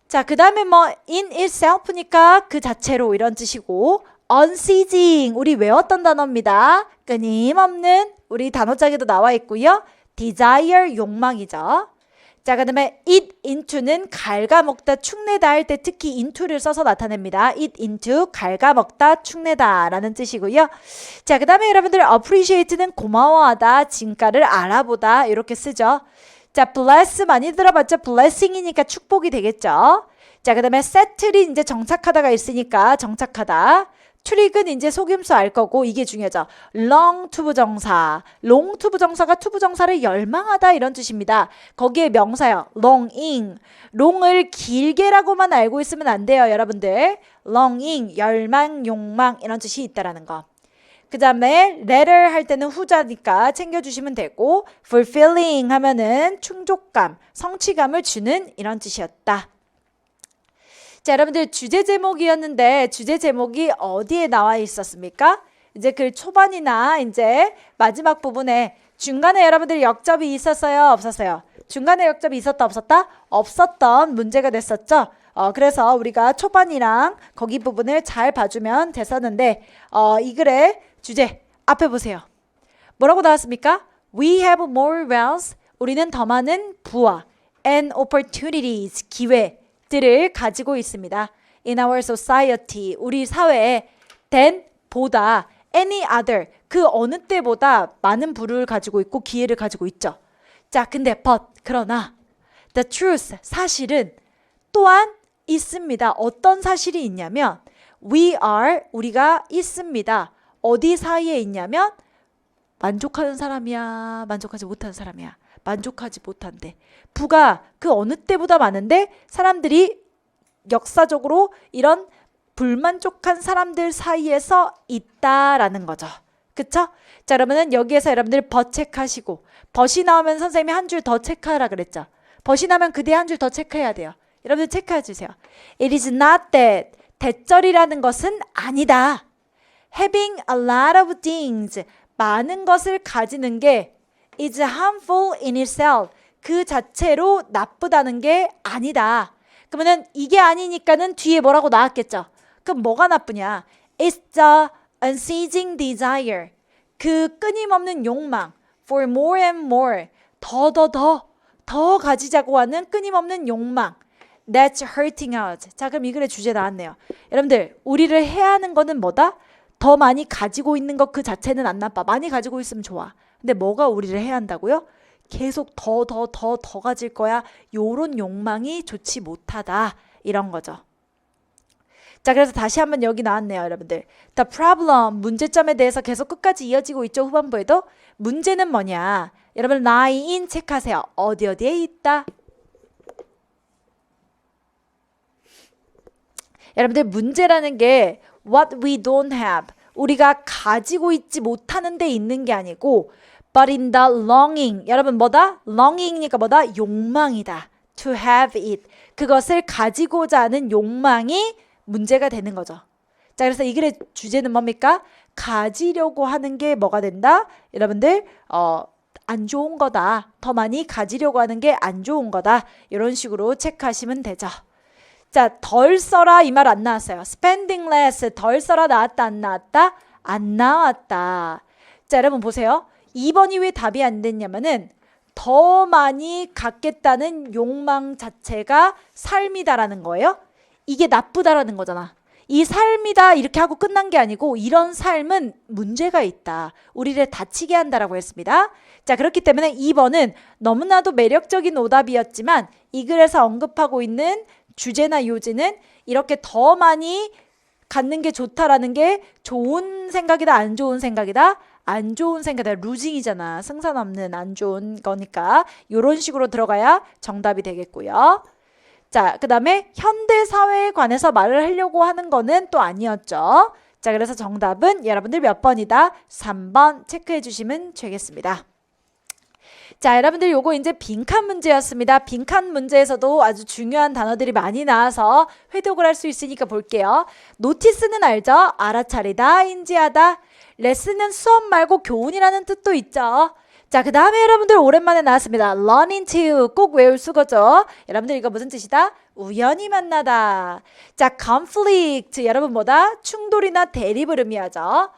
자, 그 다음에 뭐 in itself니까 그 자체로 이런 뜻이고, unceasing 우리 외웠던 단어입니다. 끊임없는 우리 단어장에도 나와 있고요. desire 욕망이죠. 자, 그 다음에 eat into는 갉아먹다 축내다 할 때 특히 into를 써서 나타냅니다. eat into 갉아먹다 축내다 라는 뜻이고요. 자, 그 다음에 여러분들 appreciate는 고마워하다 진가를 알아보다 이렇게 쓰죠. 자, bless 많이 들어봤죠? blessing이니까 축복이 되겠죠. 자, 그 다음에 settle이 이제 정착하다가 있으니까 정착하다. 트릭은 이제 속임수 알 거고 이게 중요하죠. long to 부정사, long to 부정사가 to 부정사를 열망하다 이런 뜻입니다. 거기에 명사요. longing, long을 길게라고만 알고 있으면 안 돼요, 여러분들. longing, 열망, 욕망 이런 뜻이 있다라는 거. 그 다음에 letter 할 때는 후자니까 챙겨주시면 되고 fulfilling 하면은 충족감, 성취감을 주는 이런 뜻이었다. 자, 여러분들 주제 제목이었는데 주제 제목이 어디에 나와 있었습니까? 이제 글 초반이나 이제 마지막 부분에 중간에 여러분들 역접이 있었어요? 없었어요? 중간에 역접이 있었다 없었다? 없었던 문제가 됐었죠? 그래서 우리가 초반이랑 거기 부분을 잘 봐주면 됐었는데 이 글의 주제 앞에 보세요. 뭐라고 나왔습니까? We have more wealth. 우리는 더 많은 부와 and opportunities. 기회들을 가지고 있습니다. In our society. 우리 사회에 than 보다 any other. 그 어느 때보다 많은 부를 가지고 있고 기회를 가지고 있죠. 자, 근데 but 그러나 the truth 사실은 또한 있습니다. 어떤 사실이 있냐면 we are 우리가 있습니다. 어디 사이에 있냐면 만족하는 사람이야, 만족하지 못하는 사람이야. 만족하지 못한대. 부가 그 어느 때보다 많은데 사람들이 역사적으로 이런 불만족한 사람들 사이에서 있다라는 거죠. 그쵸? 자, 그러면은 여기에서 여러분들 but 체크하시고, 벗이 나오면 선생님이 한 줄 더 체크하라 그랬죠. 벗이 나면 그 뒤에 한 줄 더 체크해야 돼요. 여러분들 체크해 주세요. It is not that. 대절이라는 것은 아니다. Having a lot of things. 많은 것을 가지는 게 is harmful in itself. 그 자체로 나쁘다는 게 아니다. 그러면은 이게 아니니까는 뒤에 뭐라고 나왔겠죠? 그럼 뭐가 나쁘냐? It's the unceasing desire. 그 끊임없는 욕망. For more and more. 더 가지자고 하는 끊임없는 욕망. That's hurting us. 자, 그럼 이 글의 주제 나왔네요. 여러분들, 우리를 해하는 거는 뭐다? 더 많이 가지고 있는 것 그 자체는 안 나빠. 많이 가지고 있으면 좋아. 근데 뭐가 우리를 해한다고요? 계속 더 가질 거야. 요런 욕망이 좋지 못하다. 이런 거죠. 자, 그래서 다시 한번 여기 나왔네요, 여러분들. The problem, 문제점에 대해서 계속 끝까지 이어지고 있죠, 후반부에도. 문제는 뭐냐? 여러분, lie in 체크하세요. 어디에 있다? 여러분들, 문제라는 게 what we don't have. 우리가 가지고 있지 못하는 데 있는 게 아니고 but in the longing. 여러분 뭐다? longing이니까 뭐다? 욕망이다. to have it. 그것을 가지고자 하는 욕망이 문제가 되는 거죠. 자, 그래서 이 글의 주제는 뭡니까? 가지려고 하는 게 뭐가 된다? 여러분들 안 좋은 거다. 더 많이 가지려고 하는 게 안 좋은 거다. 이런 식으로 체크하시면 되죠. 자, 덜 써라 이 말 안 나왔어요. spending less 덜 써라 나왔다 안 나왔다? 안 나왔다. 자, 여러분 보세요. 2번이 왜 답이 안 됐냐면은 더 많이 갖겠다는 욕망 자체가 삶이다라는 거예요. 이게 나쁘다라는 거잖아. 이 삶이다 이렇게 하고 끝난 게 아니고 이런 삶은 문제가 있다. 우리를 다치게 한다라고 했습니다. 자, 그렇기 때문에 2번은 너무나도 매력적인 오답이었지만 이 글에서 언급하고 있는 주제나 요지는 이렇게 더 많이 갖는 게 좋다라는 게 좋은 생각이다, 안 좋은 생각이다? 안 좋은 생각이다. 루징이잖아. 승산 없는 안 좋은 거니까 이런 식으로 들어가야 정답이 되겠고요. 자, 그 다음에 현대 사회에 관해서 말을 하려고 하는 거는 또 아니었죠. 자, 그래서 정답은 여러분들 몇 번이다? 3번 체크해 주시면 되겠습니다. 자, 여러분들 요거 이제 빈칸 문제였습니다. 빈칸 문제에서도 아주 중요한 단어들이 많이 나와서 회독을 할 수 있으니까 볼게요. 노티스는 알죠? 알아차리다, 인지하다. 레슨은 수업 말고 교훈이라는 뜻도 있죠. 자, 그 다음에 여러분들 오랜만에 나왔습니다. run into 꼭 외울 수거죠. 여러분들 이거 무슨 뜻이다? 우연히 만나다. 자, conflict 여러분 뭐다? 충돌이나 대립을 의미하죠.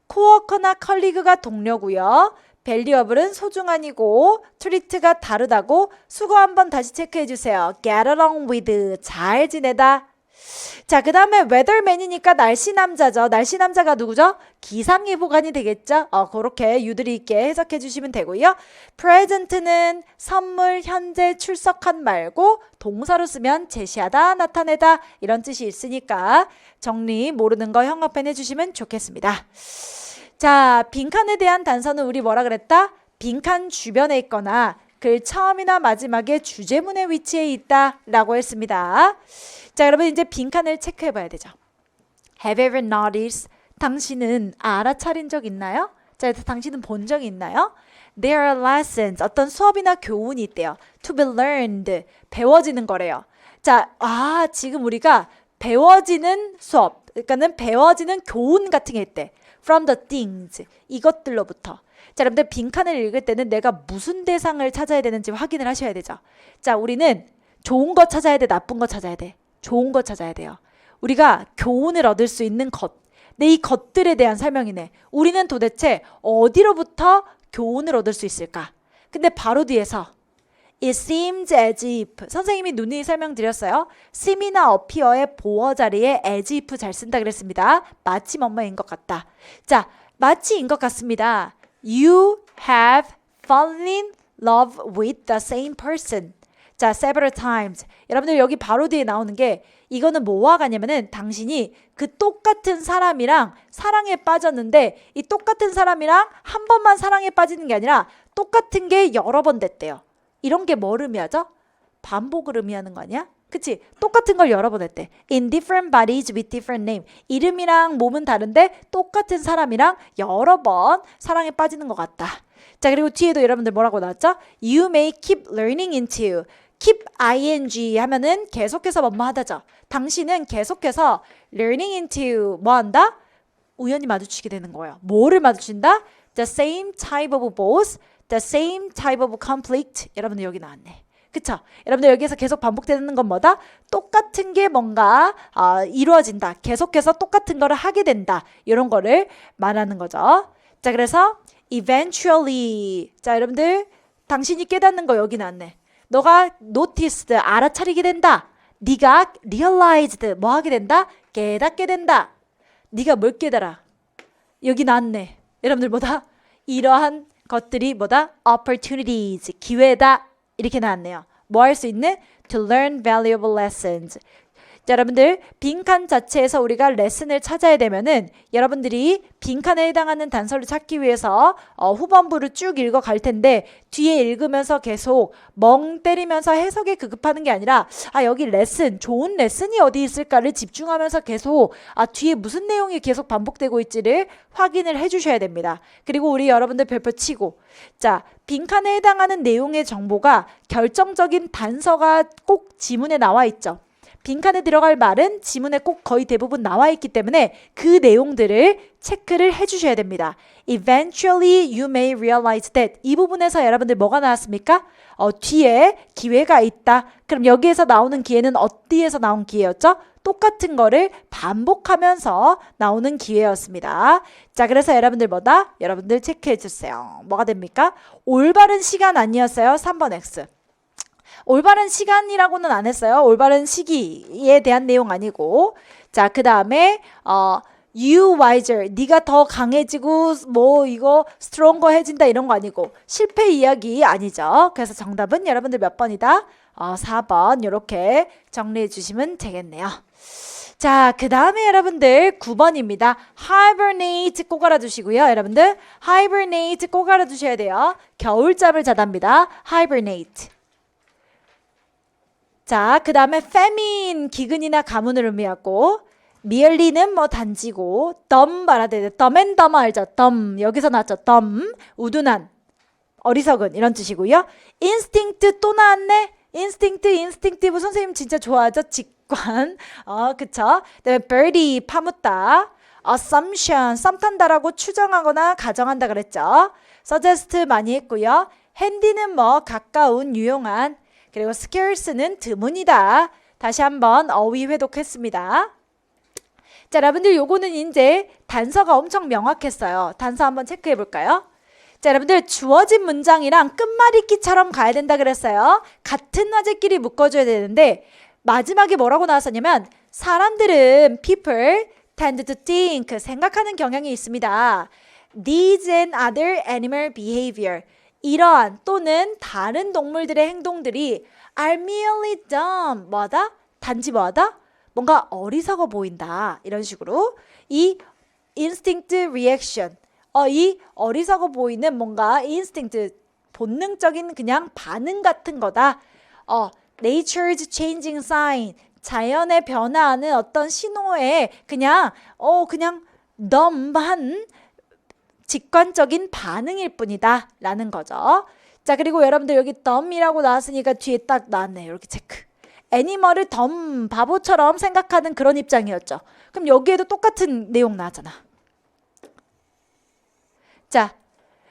코워커나 컬리그가 동료고요. valuable은 소중한이고 treat가 다르다고 수거 한번 다시 체크해 주세요. get along with 잘 지내다. 자, 그 다음에 weatherman이니까 날씨 남자죠. 날씨 남자가 누구죠? 기상예보관이 되겠죠. 그렇게 유들이 있게 해석해 주시면 되고요. present는 선물, 현재, 출석한 말고 동사로 쓰면 제시하다, 나타내다 이런 뜻이 있으니까 정리 모르는 거 형광펜 해주시면 좋겠습니다. 자, 빈칸에 대한 단서는 우리 뭐라 그랬다? 빈칸 주변에 있거나 글 처음이나 마지막에 주제문의 위치에 있다 라고 했습니다. 자, 여러분 이제 빈칸을 체크해 봐야 되죠. Have you ever noticed? 당신은 알아차린 적 있나요? 자, 당신은 본 적이 있나요? There are lessons. 어떤 수업이나 교훈이 있대요. To be learned. 배워지는 거래요. 자, 지금 우리가 배워지는 수업, 그러니까는 배워지는 교훈 같은 게 있대. From the things. 이것들로부터. 자, 여러분들 빈칸을 읽을 때는 내가 무슨 대상을 찾아야 되는지 확인을 하셔야 되죠. 자, 우리는 좋은 거 찾아야 돼, 나쁜 거 찾아야 돼. 좋은 거 찾아야 돼요. 우리가 교훈을 얻을 수 있는 것. 내 이 것들에 대한 설명이네. 우리는 도대체 어디로부터 교훈을 얻을 수 있을까? 근데 바로 뒤에서 It seems as if 선생님이 눈이 설명드렸어요. seem이나 appear의 보어 자리에 as if 잘 쓴다 그랬습니다. 마치 뭐뭐인 것 같다. 자, 마치인 것 같습니다. You have fallen in love with the same person. 자, several times. 여러분들 여기 바로 뒤에 나오는 게 이거는 뭐와 같냐면은 당신이 그 똑같은 사람이랑 사랑에 빠졌는데 이 똑같은 사람이랑 한 번만 사랑에 빠지는 게 아니라 똑같은 게 여러 번 됐대요. 이런 게 뭘 의미하죠? 반복을 의미하는 거 아니야? 그치? 똑같은 걸 여러 번 했대. In different bodies with different name. 이름이랑 몸은 다른데 똑같은 사람이랑 여러 번 사랑에 빠지는 것 같다. 자, 그리고 뒤에도 여러분들 뭐라고 나왔죠? You may keep learning into. keep ing 하면은 계속해서 뭐뭐 하다죠. 당신은 계속해서 learning into 뭐 한다? 우연히 마주치게 되는 거예요. 뭐를 마주친다? The same type of boss, the same type of conflict. 여러분들 여기 나왔네. 그쵸? 여러분들 여기에서 계속 반복되는 건 뭐다? 똑같은 게 뭔가 이루어진다. 계속해서 똑같은 거를 하게 된다. 이런 거를 말하는 거죠. 자, 그래서 eventually. 자, 여러분들 당신이 깨닫는 거 여기 나왔네. 너가 noticed, 알아차리게 된다. 네가 realized, 뭐 하게 된다? 깨닫게 된다. 네가 뭘 깨달아? 여기 나왔네. 여러분들 뭐다? 이러한 것들이 뭐다? opportunities, 기회다. 이렇게 나왔네요. 뭐 할 수 있는? To learn valuable lessons. 자, 여러분들 빈칸 자체에서 우리가 레슨을 찾아야 되면은 여러분들이 빈칸에 해당하는 단서를 찾기 위해서 후반부를 쭉 읽어갈 텐데 뒤에 읽으면서 계속 멍 때리면서 해석에 급급하는 게 아니라 여기 레슨, 좋은 레슨이 어디 있을까를 집중하면서 계속 뒤에 무슨 내용이 계속 반복되고 있지를 확인을 해주셔야 됩니다. 그리고 우리 여러분들 별표 치고 자, 빈칸에 해당하는 내용의 정보가 결정적인 단서가 꼭 지문에 나와 있죠. 빈칸에 들어갈 말은 지문에 꼭 거의 대부분 나와 있기 때문에 그 내용들을 체크를 해주셔야 됩니다. Eventually you may realize that. 이 부분에서 여러분들 뭐가 나왔습니까? 뒤에 기회가 있다. 그럼 여기에서 나오는 기회는 어디에서 나온 기회였죠? 똑같은 거를 반복하면서 나오는 기회였습니다. 자, 그래서 여러분들 뭐다? 여러분들 체크해 주세요. 뭐가 됩니까? 올바른 시간 아니었어요? 3번 X. 올바른 시간이라고는 안 했어요. 올바른 시기에 대한 내용 아니고. 자, 그 다음에 you wiser, 네가 더 강해지고 뭐 이거 stronger 해진다 이런 거 아니고 실패 이야기 아니죠. 그래서 정답은 여러분들 몇 번이다? 4번 이렇게 정리해 주시면 되겠네요. 자, 그 다음에 여러분들 9번입니다. hibernate 꼭 알아두시고요. 여러분들 hibernate 꼭 알아두셔야 돼요. 겨울잠을 자답니다. hibernate. 자, 그 다음에 famine, 기근이나 가뭄을 의미하고 merely는 뭐 단지고 dumb 알아야 돼요. dumb and dumb 알죠? dumb, 여기서 나왔죠? dumb, 우둔한, 어리석은 이런 뜻이고요. instinct 또 나왔네. instinctive 선생님 진짜 좋아하죠? 직관, 그쵸? 그다음에 birdie, 파묻다, assumption, 썸 탄다라고 추정하거나 가정한다 그랬죠? suggest 많이 했고요. handy는 뭐 가까운, 유용한, 그리고 scarce는 드문이다. 다시 한번 어휘 회독했습니다. 자, 여러분들 요거는 이제 단서가 엄청 명확했어요. 단서 한번 체크해 볼까요? 자, 여러분들 주어진 문장이랑 끝말잇기처럼 가야 된다 그랬어요. 같은 화제끼리 묶어줘야 되는데 마지막에 뭐라고 나왔었냐면 사람들은 people tend to think, 생각하는 경향이 있습니다. These and other animal behavior, 이러한 또는 다른 동물들의 행동들이 are merely dumb, 뭐하다? 단지 뭐하다? 뭔가 어리석어 보인다. 이런 식으로 이 instinct reaction, 이 어리석어 보이는 뭔가 instinct, 본능적인 그냥 반응 같은 거다. nature's changing sign, 자연의 변화하는 어떤 신호에 그냥 dumb한 직관적인 반응일 뿐이다 라는 거죠. 자, 그리고 여러분들 여기 dumb이라고 나왔으니까 뒤에 딱 나왔네요. 이렇게 체크. 애니멀을 dumb, 바보처럼 생각하는 그런 입장이었죠. 그럼 여기에도 똑같은 내용 나왔잖아. 자,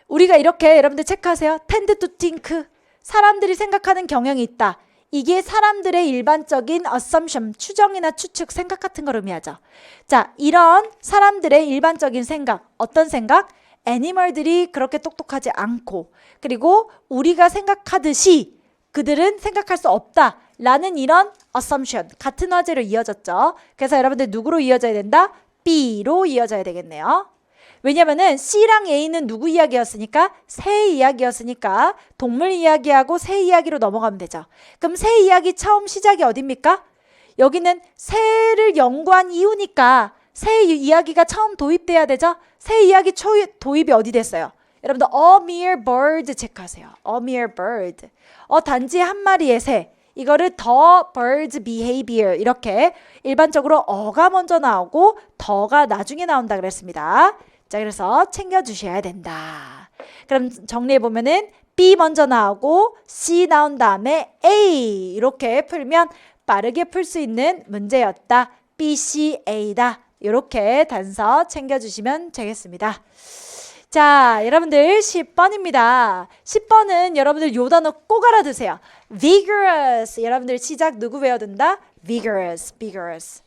우리가 이렇게 여러분들 체크하세요. tend to think, 사람들이 생각하는 경향이 있다. 이게 사람들의 일반적인 assumption, 추정이나 추측, 생각 같은 걸 의미하죠. 자, 이런 사람들의 일반적인 생각, 어떤 생각? 애니멀들이 그렇게 똑똑하지 않고 그리고 우리가 생각하듯이 그들은 생각할 수 없다 라는 이런 assumption, 같은 화제로 이어졌죠. 그래서 여러분들 누구로 이어져야 된다? B로 이어져야 되겠네요. 왜냐면은 C랑 A는 누구 이야기였으니까? 새 이야기였으니까 동물 이야기하고 새 이야기로 넘어가면 되죠. 그럼 새 이야기 처음 시작이 어딥니까? 여기는 새를 연구한 이유니까 새 이야기가 처음 도입돼야 되죠? 새 이야기 도입이 어디 됐어요? 여러분들 a mere bird 체크하세요. a mere bird. 단지 한 마리의 새. 이거를 the bird's behavior, 이렇게 일반적으로 어가 먼저 나오고 더가 나중에 나온다 그랬습니다. 자, 그래서 챙겨주셔야 된다. 그럼 정리해보면은 B 먼저 나오고 C 나온 다음에 A 이렇게 풀면 빠르게 풀 수 있는 문제였다. B, C, A다. 이렇게 단서 챙겨주시면 되겠습니다. 자, 여러분들 10번입니다. 10번은 여러분들 요 단어 꼭 알아두세요. vigorous. 여러분들 시작 누구 외워둔다? vigorous, vigorous.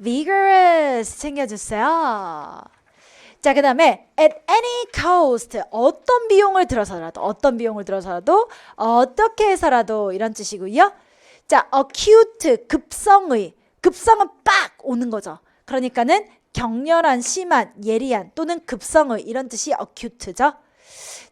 vigorous 챙겨주세요. 자, 그 다음에 at any cost. 어떤 비용을 들어서라도 어떻게 해서라도 이런 뜻이고요. 자, acute, 급성의. 급성은 빡 오는 거죠. 그러니까는 격렬한, 심한, 예리한 또는 급성의 이런 뜻이 acute죠.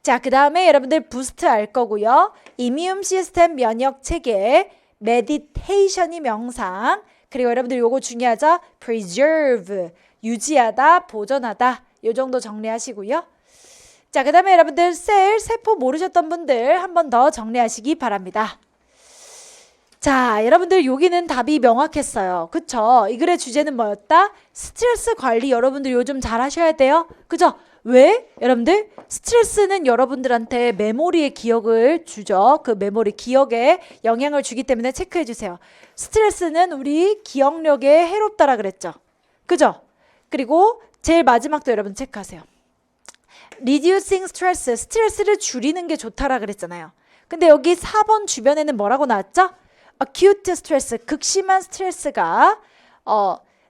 자, 그 다음에 여러분들 부스트 알 거고요. 이뮨 시스템 면역 체계, meditation이 명상, 그리고 여러분들 요거 중요하죠. preserve, 유지하다, 보존하다. 요 정도 정리하시고요. 자, 그 다음에 여러분들 셀, 세포 모르셨던 분들 한 번 더 정리하시기 바랍니다. 자, 여러분들 여기는 답이 명확했어요. 그쵸? 이 글의 주제는 뭐였다? 스트레스 관리 여러분들 요즘 잘 하셔야 돼요. 그죠? 왜? 여러분들 스트레스는 여러분들한테 메모리의 기억을 주죠. 그 메모리 기억에 영향을 주기 때문에 체크해 주세요. 스트레스는 우리 기억력에 해롭다라 그랬죠. 그죠? 그리고 제일 마지막도 여러분 체크하세요. Reducing stress, 스트레스를 줄이는 게 좋다라 그랬잖아요. 근데 여기 4번 주변에는 뭐라고 나왔죠? acute stress, 극심한 스트레스가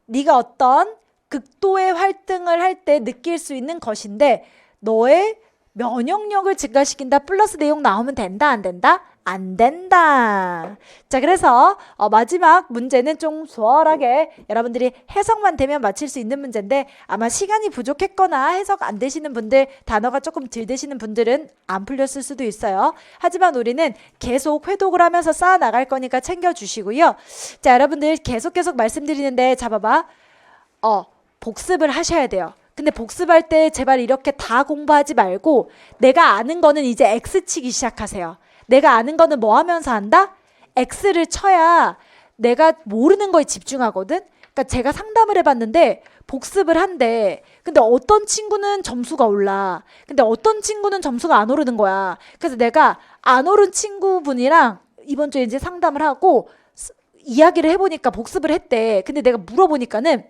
네가 어떤 극도의 활동을 할 때 느낄 수 있는 것인데 너의 면역력을 증가시킨다. 플러스 내용 나오면 된다, 안 된다? 안 된다. 자, 그래서 마지막 문제는 좀 수월하게 여러분들이 해석만 되면 맞힐 수 있는 문제인데 아마 시간이 부족했거나 해석 안 되시는 분들, 단어가 조금 덜 되시는 분들은 안 풀렸을 수도 있어요. 하지만 우리는 계속 회독을 하면서 쌓아 나갈 거니까 챙겨주시고요. 자, 여러분들 계속 말씀드리는데 잡아봐. 복습을 하셔야 돼요. 근데 복습할 때 제발 이렇게 다 공부하지 말고 내가 아는 거는 이제 X 치기 시작하세요. 내가 아는 거는 뭐 하면서 한다? X를 쳐야 내가 모르는 거에 집중하거든. 그러니까 제가 상담을 해봤는데 복습을 한대. 근데 어떤 친구는 점수가 올라. 근데 어떤 친구는 점수가 안 오르는 거야. 그래서 내가 안 오른 친구분이랑 이번 주에 이제 상담을 하고 이야기를 해보니까 복습을 했대. 근데 내가 물어보니까는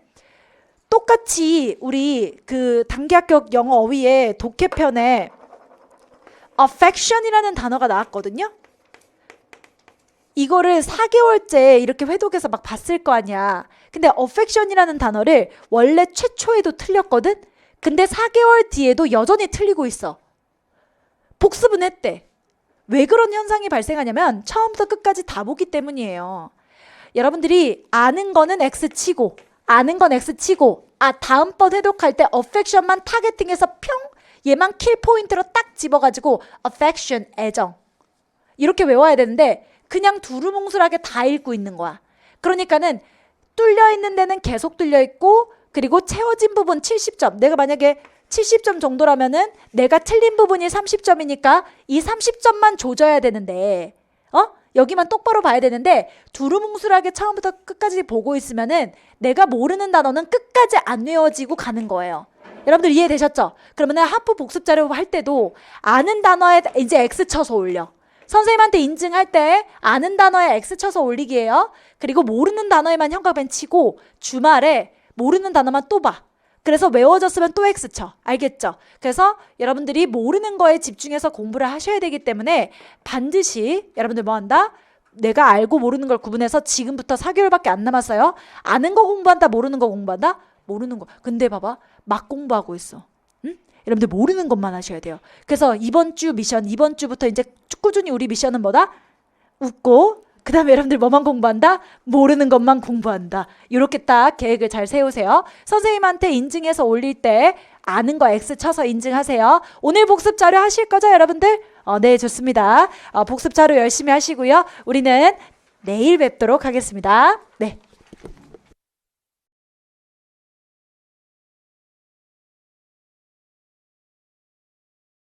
똑같이 우리 그 단기 합격 영어 어휘의 독해편에 affection이라는 단어가 나왔거든요. 이거를 4개월째 이렇게 회독해서 막 봤을 거 아니야. 근데 affection이라는 단어를 원래 최초에도 틀렸거든. 근데 4개월 뒤에도 여전히 틀리고 있어. 복습은 했대. 왜 그런 현상이 발생하냐면 처음부터 끝까지 다 보기 때문이에요. 여러분들이 아는 거는 X 치고 아는 건 X 치고 다음번 회독할 때 affection만 타겟팅해서 평 얘만 킬 포인트로 딱 집어가지고 affection, 애정 이렇게 외워야 되는데 그냥 두루뭉술하게 다 읽고 있는 거야. 그러니까는 뚫려 있는 데는 계속 뚫려 있고 그리고 채워진 부분 70점. 내가 만약에 70점 정도라면은 내가 틀린 부분이 30점이니까 이 30점만 조져야 되는데 여기만 똑바로 봐야 되는데 두루뭉술하게 처음부터 끝까지 보고 있으면은 내가 모르는 단어는 끝까지 안 외워지고 가는 거예요. 여러분들 이해되셨죠? 그러면은 하프 복습 자료 할 때도 아는 단어에 이제 X 쳐서 올려. 선생님한테 인증할 때 아는 단어에 X 쳐서 올리기예요. 그리고 모르는 단어에만 형광펜 치고 주말에 모르는 단어만 또 봐. 그래서 외워졌으면 또 X 쳐. 알겠죠? 그래서 여러분들이 모르는 거에 집중해서 공부를 하셔야 되기 때문에 반드시 여러분들 뭐 한다? 내가 알고 모르는 걸 구분해서 지금부터 4개월밖에 안 남았어요. 아는 거 공부한다, 모르는 거 공부한다? 모르는 거. 근데 봐봐. 막 공부하고 있어. 응? 여러분들 모르는 것만 하셔야 돼요. 그래서 이번 주부터 이제 꾸준히 우리 미션은 뭐다? 웃고 그 다음에 여러분들 뭐만 공부한다? 모르는 것만 공부한다. 이렇게 딱 계획을 잘 세우세요. 선생님한테 인증해서 올릴 때 아는 거 X 쳐서 인증하세요. 오늘 복습 자료 하실 거죠, 여러분들? 네, 좋습니다. 복습 자료 열심히 하시고요. 우리는 내일 뵙도록 하겠습니다. 네.